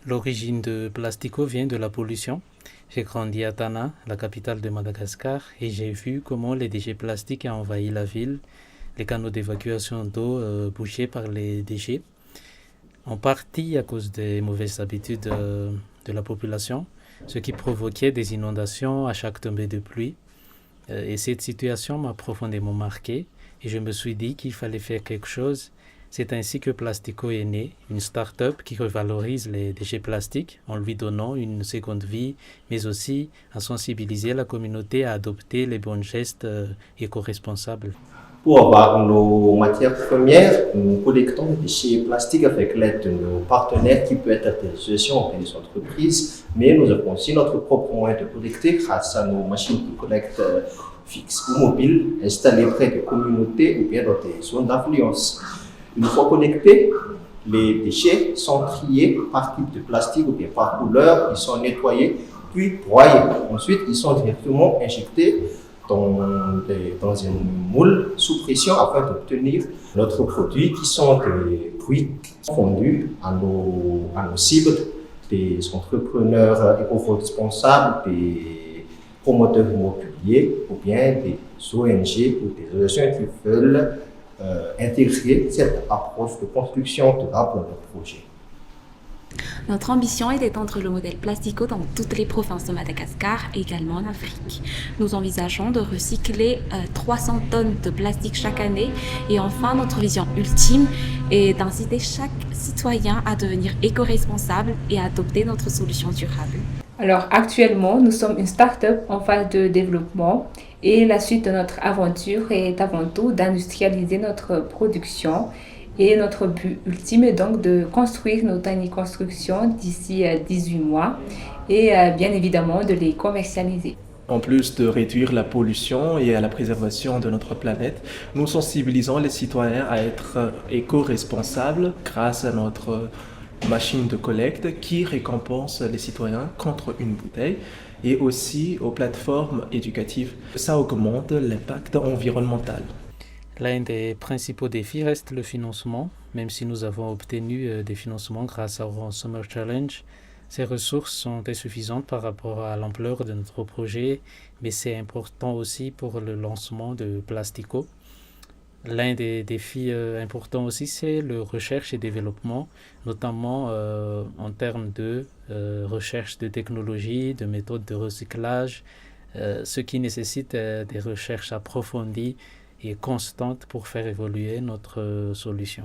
L'origine de Plastico vient de la pollution. J'ai grandi à Tana, la capitale de Madagascar, et j'ai vu comment les déchets plastiques ont envahi la ville, les canaux d'évacuation d'eau bouchés par les déchets, en partie à cause des mauvaises habitudes de la population, ce qui provoquait des inondations à chaque tombée de pluie. Et cette situation m'a profondément marqué et je me suis dit qu'il fallait faire quelque chose. C'est ainsi que Plastico est né, une start-up qui revalorise les déchets plastiques en lui donnant une seconde vie, mais aussi à sensibiliser la communauté à adopter les bons gestes éco-responsables. Pour avoir nos matières premières, nous collectons des déchets plastiques avec l'aide de nos partenaires qui peuvent être des associations ou des entreprises, mais nous avons aussi notre propre moyen de collecter grâce à nos machines de collecte fixes ou mobiles installées près des communautés ou bien dans des zones d'influence. Une fois collectés, les déchets sont triés par type de plastique ou bien par couleur, ils sont nettoyés puis broyés. Ensuite, ils sont directement injectés dans une moule sous pression afin d'obtenir notre produit qui sont des fruits fondus à nos cibles, des entrepreneurs éco-responsables, des promoteurs immobiliers ou bien des ONG ou des associations qui veulent intégrer cette approche de construction durable dans leur projet. Notre ambition est d'étendre le modèle Plastico dans toutes les provinces de Madagascar, également en Afrique. Nous envisageons de recycler 300 tonnes de plastique chaque année et enfin notre vision ultime est d'inciter chaque citoyen à devenir éco-responsable et à adopter notre solution durable. Alors actuellement, nous sommes une start-up en phase de développement et la suite de notre aventure est avant tout d'industrialiser notre production. Et notre but ultime est donc de construire nos tiny constructions d'ici 18 mois et bien évidemment de les commercialiser. En plus de réduire la pollution et à la préservation de notre planète, nous sensibilisons les citoyens à être éco-responsables grâce à notre machine de collecte qui récompense les citoyens contre une bouteille et aussi aux plateformes éducatives. Ça augmente l'impact environnemental. L'un des principaux défis reste le financement. Même si nous avons obtenu des financements grâce au Summer Challenge, ces ressources sont insuffisantes par rapport à l'ampleur de notre projet, mais c'est important aussi pour le lancement de Plastico. L'un des défis importants aussi, c'est le recherche et développement, notamment en termes de recherche de technologies, de méthodes de recyclage, ce qui nécessite des recherches approfondies et constantes pour faire évoluer notre solution.